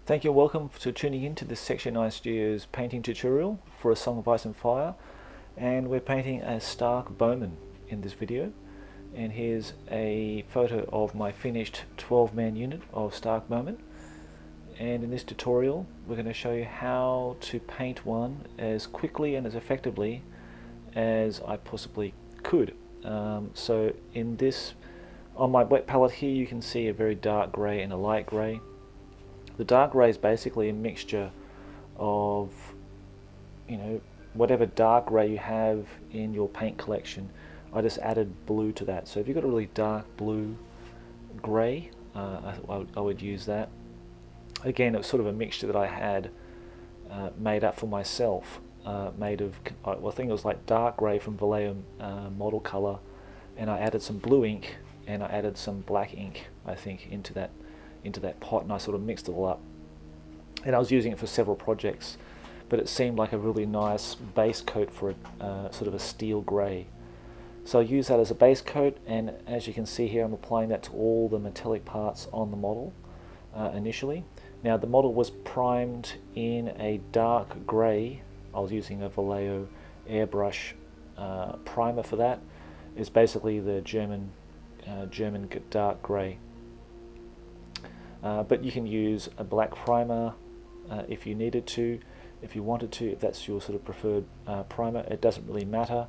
Thank you and welcome to tuning in to this Section 9 Studios painting tutorial for A Song of Ice and Fire, and we're painting a Stark Bowman in this video. And here's a photo of my finished 12-man unit of Stark Bowmen, and in this tutorial we're going to show you how to paint one as quickly and as effectively as I possibly could. So in this, on my wet palette here, you can see a very dark grey and a light grey. The dark grey is basically a mixture of, whatever dark grey you have in your paint collection. I just added blue to that. So if you've got a really dark blue grey, I would use that. Again, it was sort of a mixture that I had made up for myself, made of, I think it was like dark grey from Vallejo model colour, and I added some blue ink and I added some black ink, I think, into that pot, and I sort of mixed it all up. And I was using it for several projects, but it seemed like a really nice base coat for a sort of a steel grey. So I use that as a base coat, and as you can see here, I'm applying that to all the metallic parts on the model initially. Now the model was primed in a dark grey. I was using a Vallejo airbrush primer for that. It's basically the German dark grey. But you can use a black primer if you needed to, if you wanted to, if that's your sort of preferred primer. It doesn't really matter,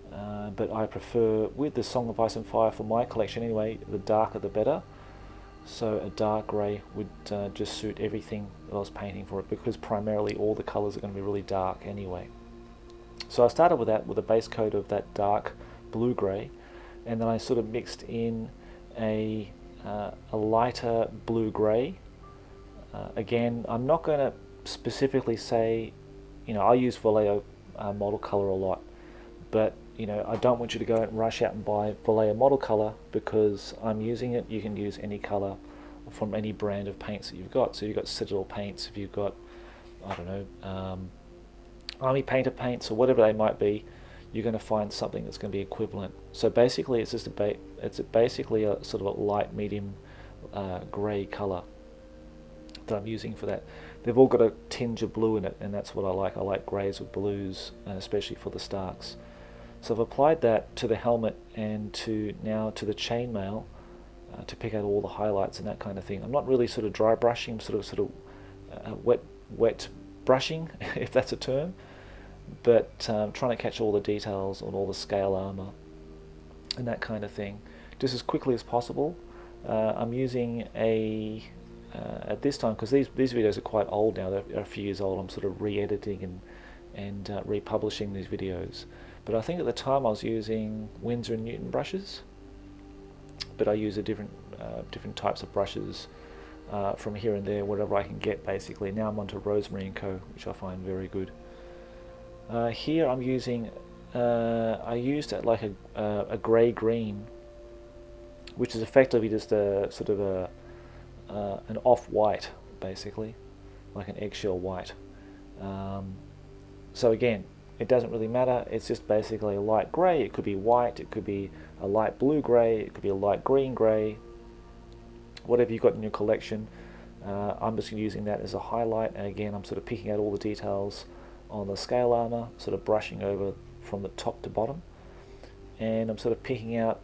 but I prefer, with the Song of Ice and Fire for my collection anyway, the darker the better. So a dark grey would just suit everything that I was painting for it, because primarily all the colours are going to be really dark anyway. So I started with that, with a base coat of that dark blue grey, and then I sort of mixed in a lighter blue grey. Again, I'm not going to specifically say, I use Vallejo model colour a lot, but I don't want you to go and rush out and buy Vallejo model colour, because I'm using it. You can use any colour from any brand of paints that you've got. So you've got Citadel paints, if you've got, I don't know, Army Painter paints or whatever they might be, you're going to find something that's going to be equivalent. So basically it's just basically a sort of a light medium grey colour that I'm using for that. They've all got a tinge of blue in it, and that's what I like. I like greys with blues, especially for the Starks. So I've applied that to the helmet and now to the chainmail to pick out all the highlights and that kind of thing. I'm not really sort of dry brushing, I'm sort of wet brushing, if that's a term, but trying to catch all the details on all the scale armor and that kind of thing, just as quickly as possible. I'm using at this time, because these videos are quite old now, they're a few years old, I'm sort of re-editing and republishing these videos. But I think at the time I was using Winsor & Newton brushes, but I use different types of brushes from here and there, whatever I can get basically. Now I'm onto Rosemary & Co., which I find very good. Here I'm using, I used like a grey-green, which is effectively just a sort of an off-white, basically, like an eggshell white. So again, it doesn't really matter, it's just basically a light grey. It could be white, it could be a light blue grey, it could be a light green grey, whatever you've got in your collection. I'm just using that as a highlight, and again I'm sort of picking out all the details on the scale armor, sort of brushing over from the top to bottom, and I'm sort of picking out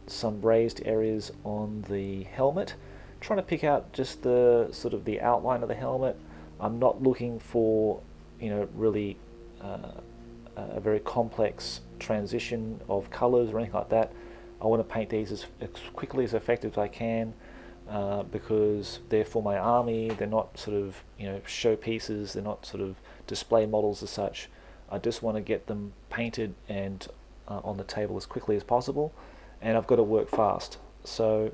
some raised areas on the helmet, trying to pick out just the sort of the outline of the helmet. I'm not looking for really a very complex transition of colors or anything like that. I want to paint these as quickly, as effective as I can, because they're for my army. They're not sort of showpieces, they're not sort of display models as such. I just want to get them painted and on the table as quickly as possible, and I've got to work fast. So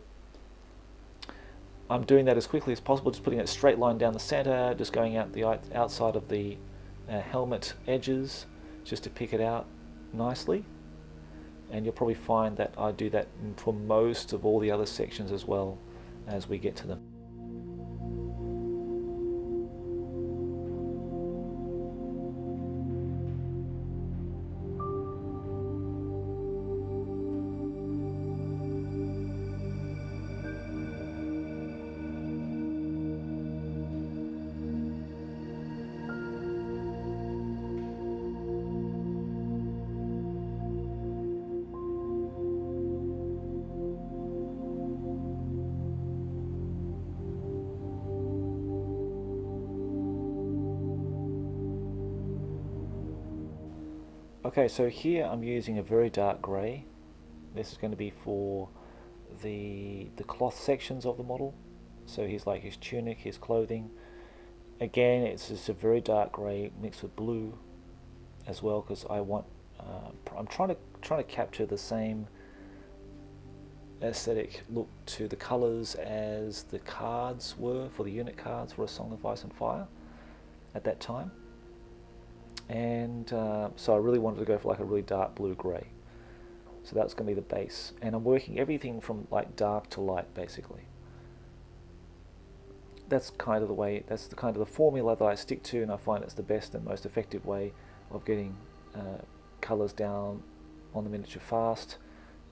I'm doing that as quickly as possible, just putting a straight line down the center, just going out the outside of the helmet edges, just to pick it out nicely. And you'll probably find that I do that for most of all the other sections as well as we get to them. Okay, so here I'm using a very dark grey. This is going to be for the cloth sections of the model. So he's like his tunic, his clothing. Again, it's just a very dark grey mixed with blue as well, because I want I'm trying to capture the same aesthetic look to the colours as the cards were for the unit cards for A Song of Ice and Fire at that time. And so I really wanted to go for like a really dark blue grey. So that's going to be the base, and I'm working everything from like dark to light basically. That's kind of the way, that's the kind of the formula that I stick to, and I find it's the best and most effective way of getting colours down on the miniature fast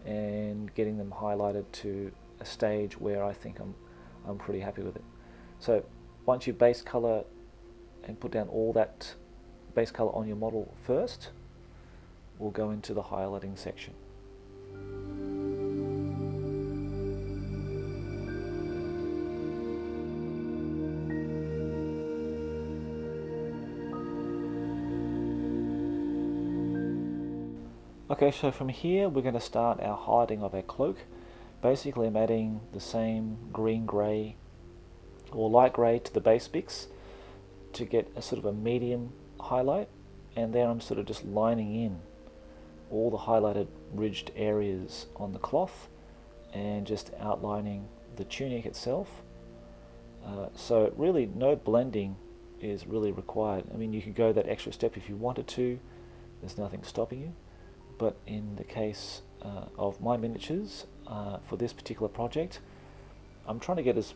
and getting them highlighted to a stage where I think I'm pretty happy with it. So once you base colour and put down all that base colour on your model first, we'll go into the highlighting section. Okay, so from here we're going to start our highlighting of our cloak. Basically I'm adding the same green grey or light grey to the base mix to get a sort of a medium highlight, and then I'm sort of just lining in all the highlighted ridged areas on the cloth and just outlining the tunic itself. So really no blending is really required. I mean, you could go that extra step if you wanted to, there's nothing stopping you. But in the case of my miniatures for this particular project, I'm trying to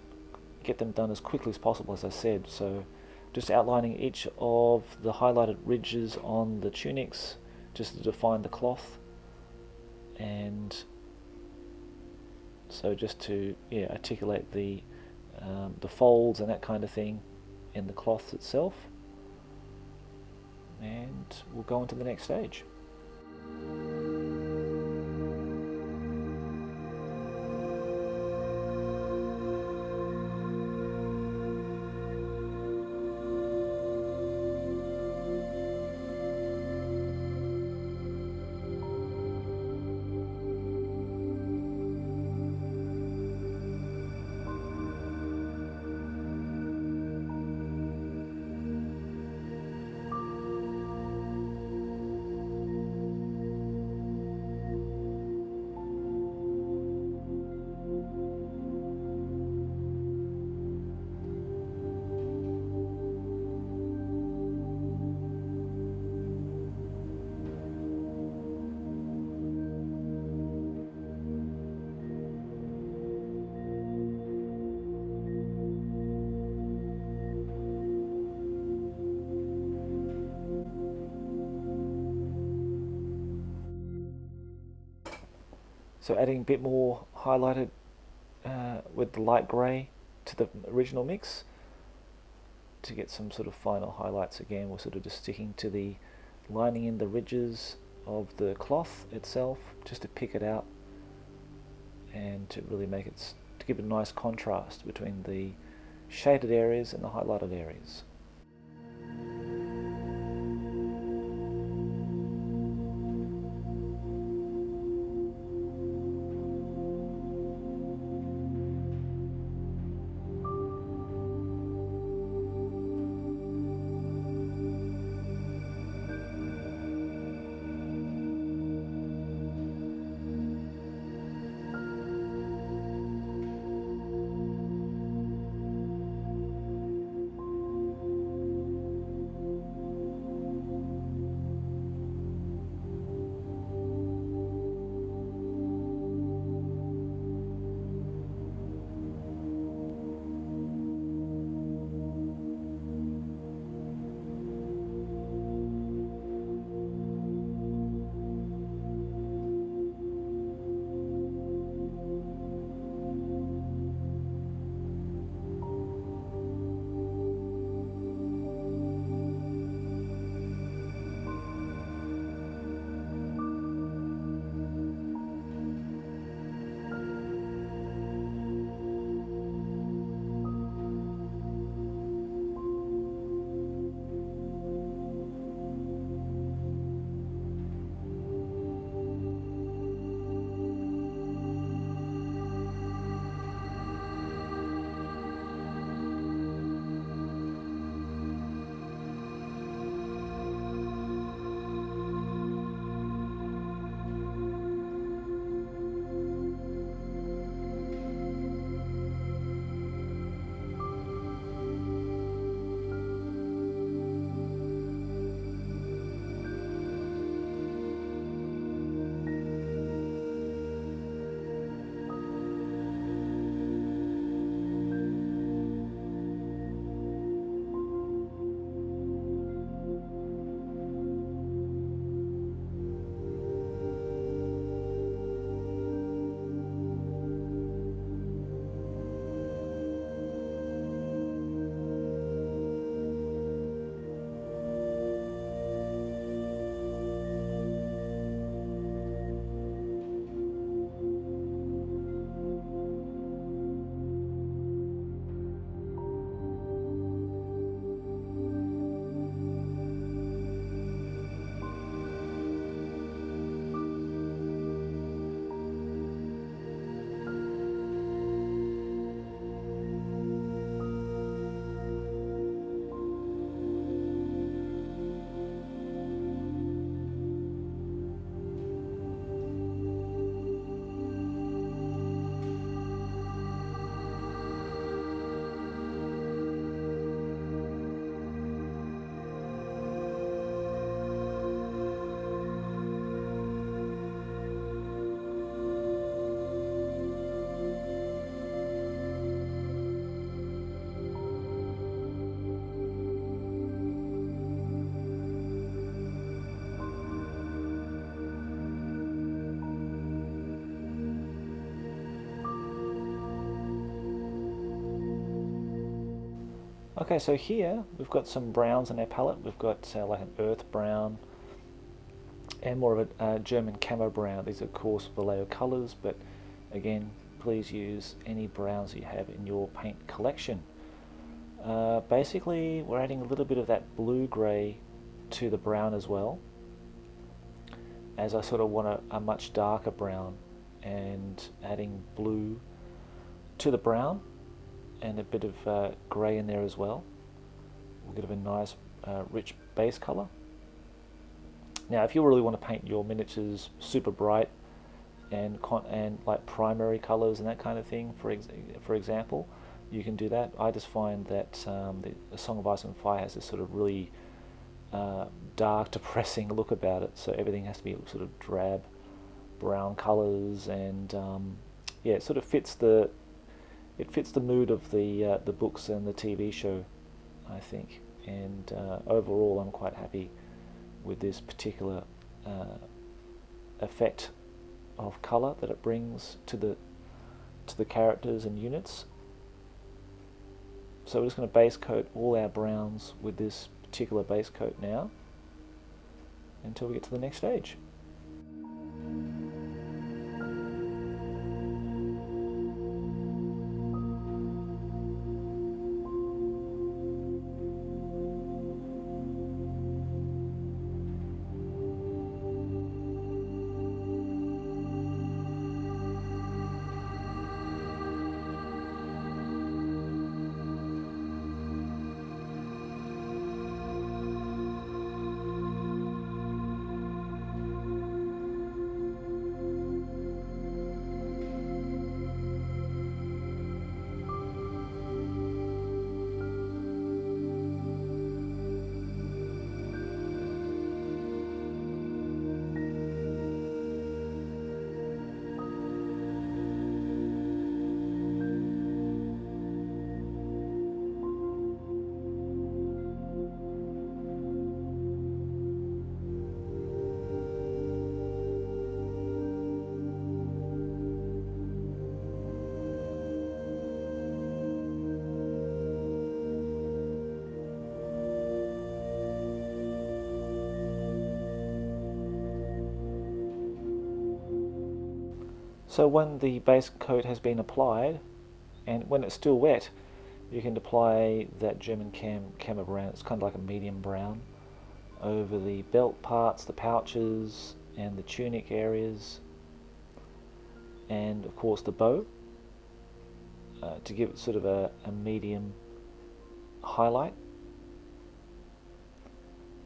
get them done as quickly as possible, as I said. So just outlining each of the highlighted ridges on the tunics just to define the cloth, and so just to articulate the folds and that kind of thing in the cloth itself. And we'll go on to the next stage. So adding a bit more highlighted with the light grey to the original mix to get some sort of final highlights. Again, we're sort of just sticking to the lining in the ridges of the cloth itself just to pick it out and to really make it, to give a nice contrast between the shaded areas and the highlighted areas. Okay, so here we've got some browns in our palette. We've got like an earth brown and more of a German camo brown. These are, of course, Vallejo colors, but again, please use any browns you have in your paint collection. Basically, we're adding a little bit of that blue-grey to the brown as well, as I sort of want a much darker brown, and adding blue to the brown and a bit of grey in there as well. We'll give it a nice rich base colour. Now, if you really want to paint your miniatures super bright and like primary colours and that kind of thing, for example, you can do that. I just find that the Song of Ice and Fire has this sort of really dark, depressing look about it. So everything has to be sort of drab brown colours, and yeah, it sort of fits the mood of the books and the TV show, I think. And overall, I'm quite happy with this particular effect of colour that it brings to the characters and units. So we're just going to base coat all our browns with this particular base coat now until we get to the next stage. So when the base coat has been applied, and when it's still wet, you can apply that German camo brown. It's kind of like a medium brown over the belt parts, the pouches, and the tunic areas, and of course the bow, to give it sort of a medium highlight.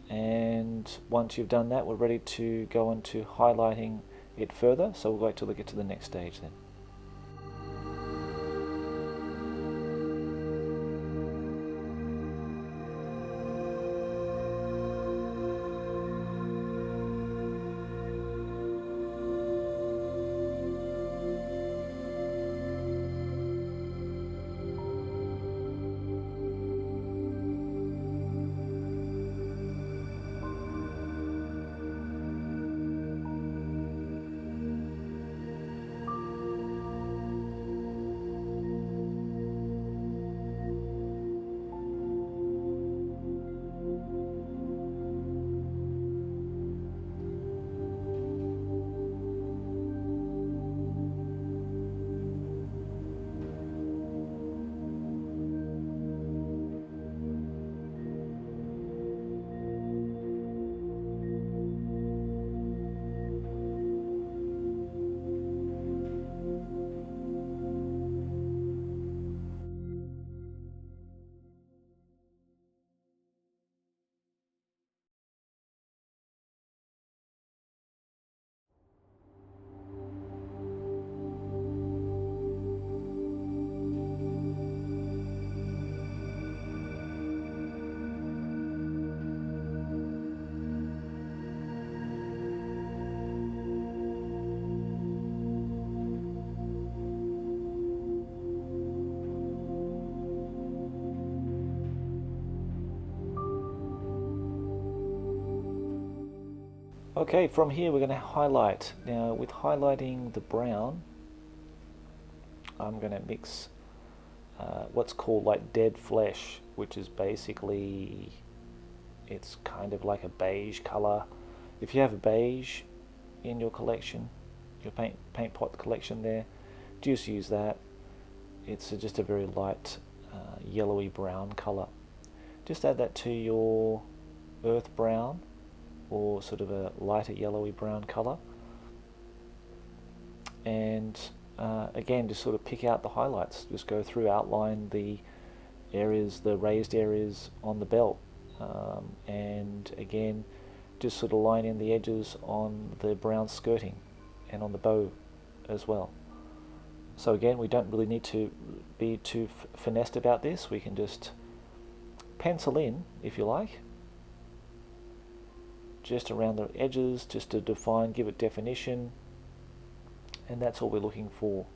And once you've done that, we're ready to go into highlighting it further, so we'll wait till we get to the next stage then. Okay, from here we're going to highlight. Now with highlighting the brown, I'm going to mix what's called like dead flesh, which is basically, it's kind of like a beige color. If you have a beige in your collection, your paint pot collection there, just use that. It's just a very light yellowy brown color. Just add that to your earth brown, or sort of a lighter yellowy brown color, and again, just sort of pick out the highlights. Just go through, outline the areas, the raised areas on the belt, and again, just sort of line in the edges on the brown skirting and on the bow as well. So again, we don't really need to be too finessed about this. We can just pencil in, if you like, just around the edges, just to define, give it definition, and that's all we're looking for.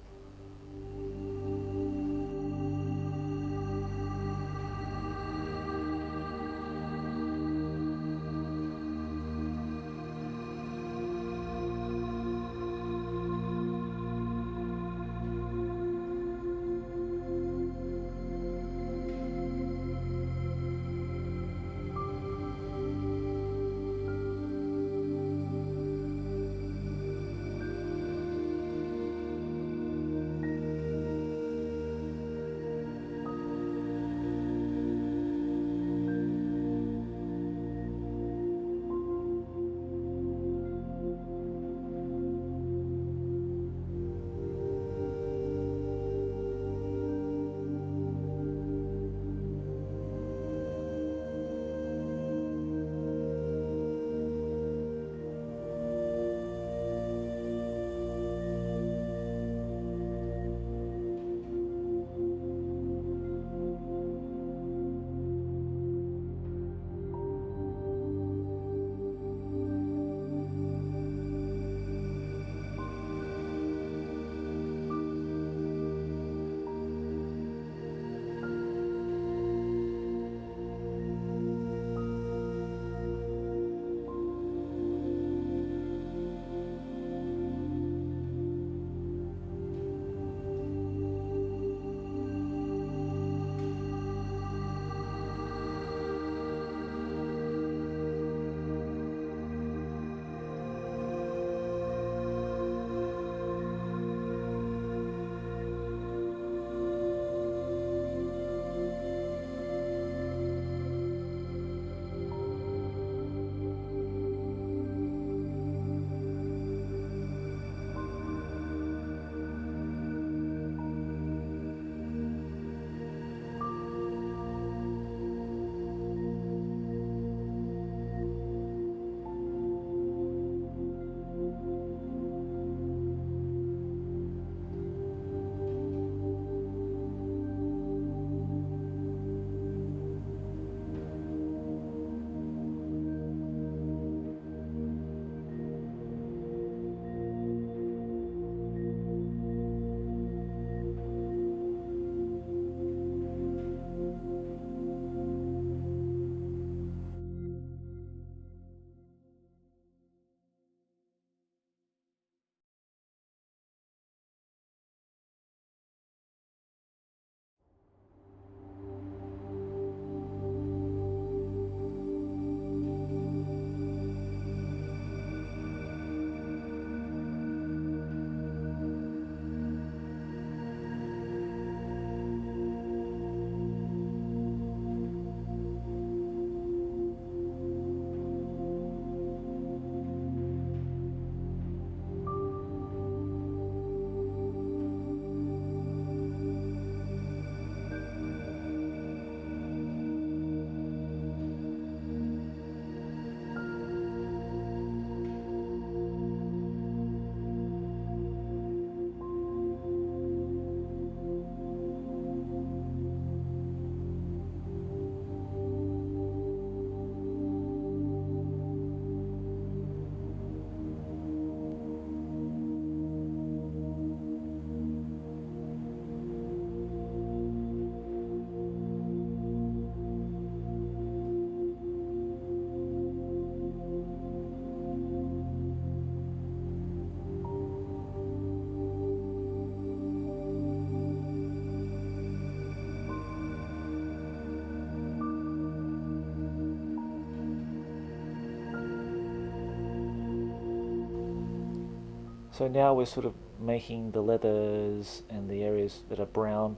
So now we're sort of making the leathers and the areas that are brown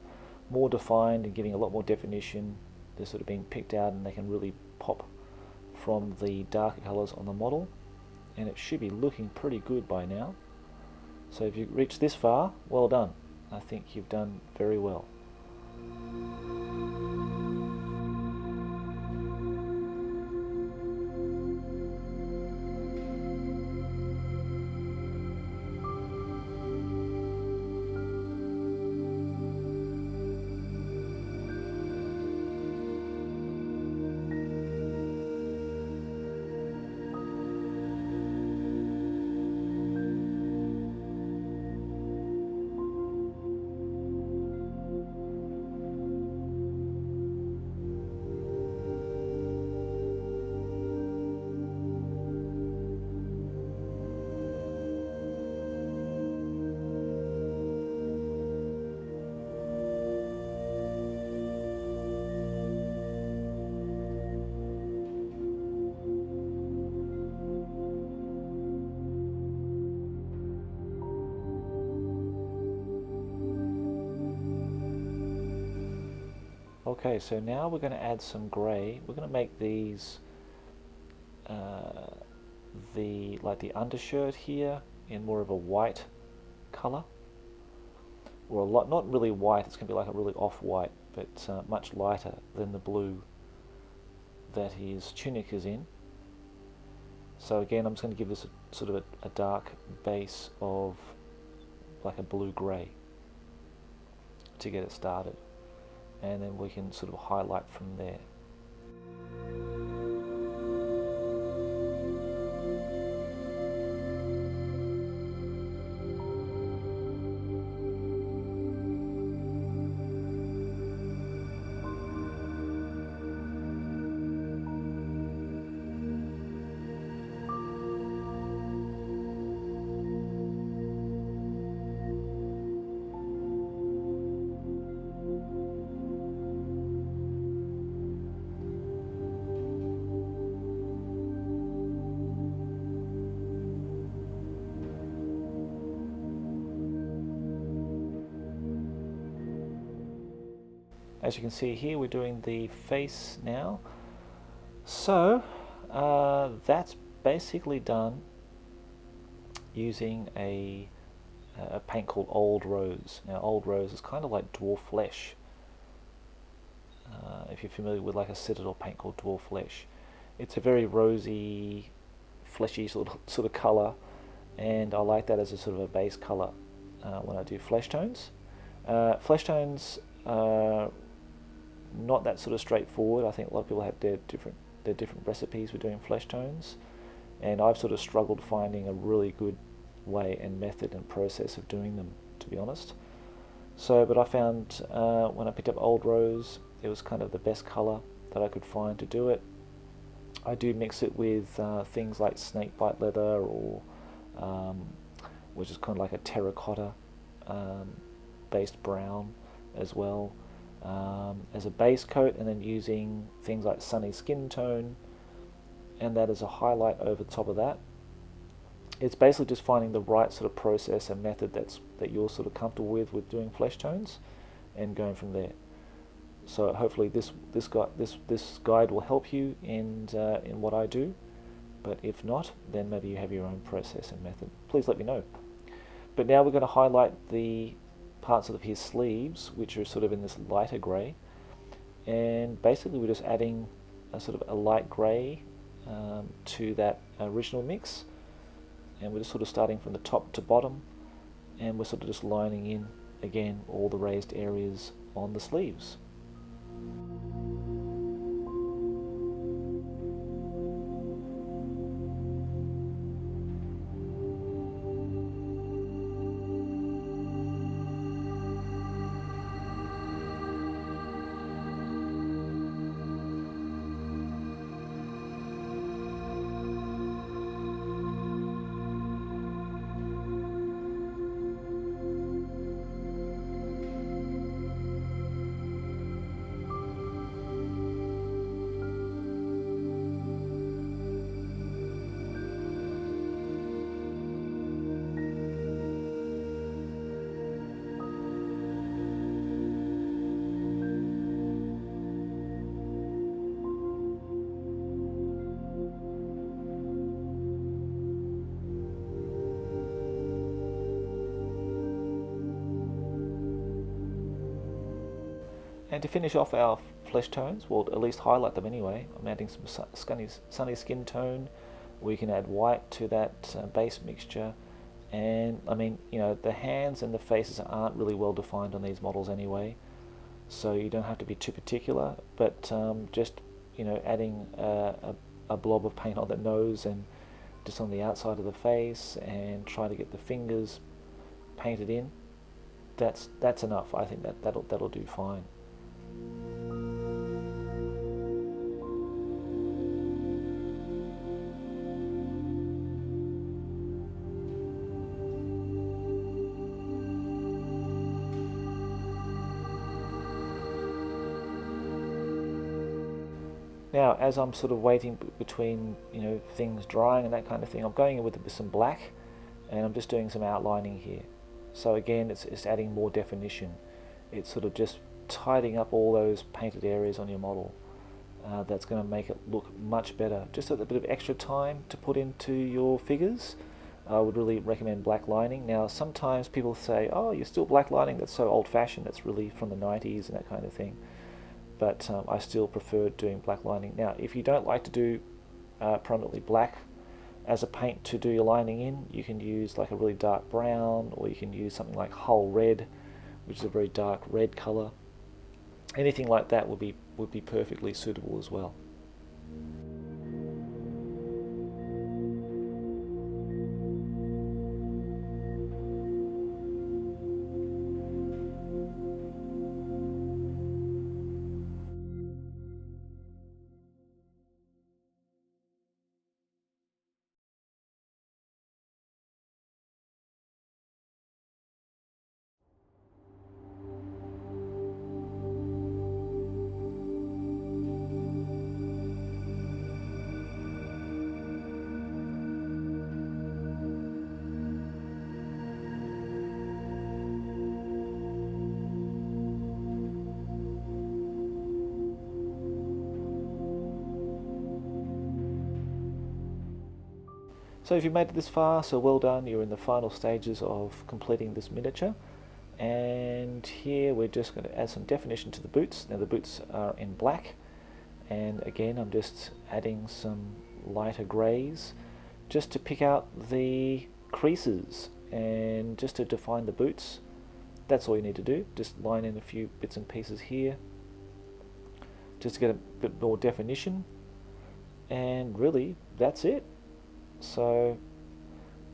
more defined and giving a lot more definition. They're sort of being picked out and they can really pop from the darker colours on the model, and it should be looking pretty good by now. So if you've reached this far, well done. I think you've done very well. Okay, so now we're going to add some grey. We're going to make these the undershirt here in more of a white colour, or a lot, not really white. It's going to be like a really off-white, but much lighter than the blue that his tunic is in. So again, I'm just going to give this a sort of a dark base of like a blue-grey to get it started, and then we can sort of highlight from there. As you can see here, we're doing the face now. So that's basically done using a paint called Old Rose. Now Old Rose is kind of like Dwarf Flesh. If you're familiar with like a Citadel paint called Dwarf Flesh. It's a very rosy, fleshy sort of colour, and I like that as a sort of a base colour when I do flesh tones. Flesh tones not that sort of straightforward. I think a lot of people have their different recipes for doing flesh tones, and I've sort of struggled finding a really good way and method and process of doing them, to be honest. So, but I found when I picked up Old Rose, it was kind of the best colour that I could find to do it. I do mix it with things like snakebite leather, or which is kind of like a terracotta based brown as well, as a base coat, and then using things like Sunny Skin Tone, and that as a highlight over the top of that. It's basically just finding the right sort of process and method that you're sort of comfortable with doing flesh tones, and going from there. So hopefully this guide will help you in what I do. But if not, then maybe you have your own process and method. Please let me know. But now we're going to highlight the parts of his sleeves, which are sort of in this lighter grey, and basically we're just adding a sort of a light grey to that original mix, and we're just sort of starting from the top to bottom, and we're sort of just lining in again all the raised areas on the sleeves. And to finish off our flesh tones, well, at least highlight them anyway, I'm adding some sunny skin tone. We can add white to that base mixture. And I mean, you know, the hands and the faces aren't really well defined on these models anyway, so you don't have to be too particular, but just, you know, adding a blob of paint on the nose and just on the outside of the face, and try to get the fingers painted in. That's enough. I think that'll do fine. Now, as I'm sort of waiting between, you know, things drying and that kind of thing, I'm going in with some black, and I'm just doing some outlining here. So again, it's adding more definition. It's sort of just tidying up all those painted areas on your model. That's going to make it look much better. Just a bit of extra time to put into your figures. I would really recommend black lining. Now, sometimes people say, "Oh, you're still black lining? That's so old-fashioned. That's really from the 90s and that kind of thing." But I still prefer doing black lining. Now, if you don't like to do predominantly black as a paint to do your lining in, you can use like a really dark brown, or you can use something like Hull Red, which is a very dark red color. Anything like that would be perfectly suitable as well. So if you've made it this far, so well done. You're in the final stages of completing this miniature. And here we're just going to add some definition to the boots. Now the boots are in black, and again I'm just adding some lighter greys just to pick out the creases and just to define the boots. That's all you need to do. Just line in a few bits and pieces here just to get a bit more definition, and really that's it. So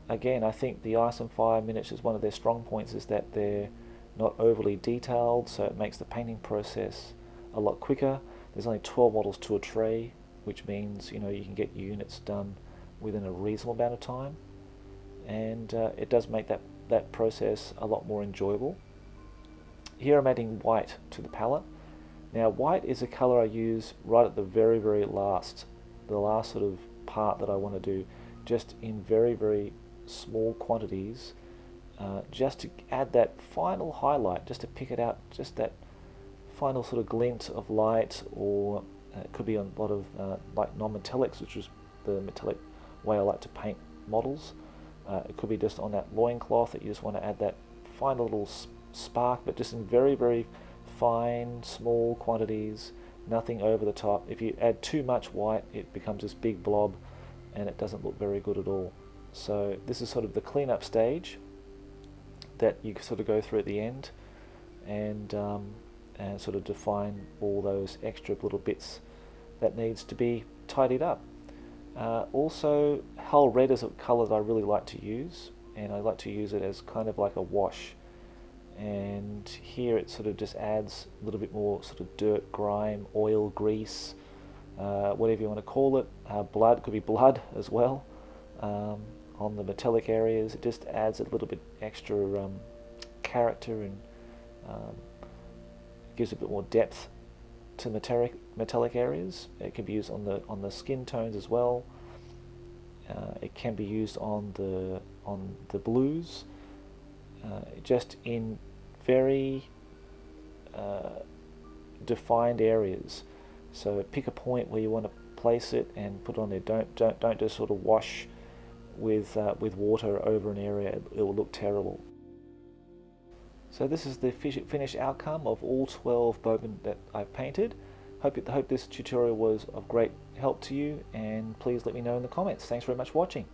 again, I think the Ice and Fire miniatures, one of their strong points is that they're not overly detailed, so it makes the painting process a lot quicker. There's only 12 models to a tray, which means, you know, you can get your units done within a reasonable amount of time, and it does make that process a lot more enjoyable. Here I'm adding white to the palette. Now white is a color I use right at the very, very last, the last sort of part that I want to do, just in very, very small quantities, just to add that final highlight, just to pick it out, just that final sort of glint of light, or it could be on a lot of like non-metallics, which is the metallic way I like to paint models. It could be just on that loincloth that you just want to add that final little spark, but just in very, very fine, small quantities, nothing over the top. If you add too much white, it becomes this big blob, and it doesn't look very good at all. So this is sort of the cleanup stage that you sort of go through at the end, and sort of define all those extra little bits that needs to be tidied up. Also, Hull Red is a colour that I really like to use, and I like to use it as kind of like a wash. And here it sort of just adds a little bit more sort of dirt, grime, oil, grease, whatever you want to call it. Blood, could be blood as well, on the metallic areas. It just adds a little bit extra character, and gives a bit more depth to metallic areas. It can be used on the skin tones as well. It can be used on the blues, just in very defined areas. So pick a point where you want to place it and put it on there. Don't just sort of wash with water over an area. It will look terrible. So this is the finished outcome of all 12 Bowmen that I've painted. Hope this tutorial was of great help to you, and please let me know in the comments. Thanks very much for watching.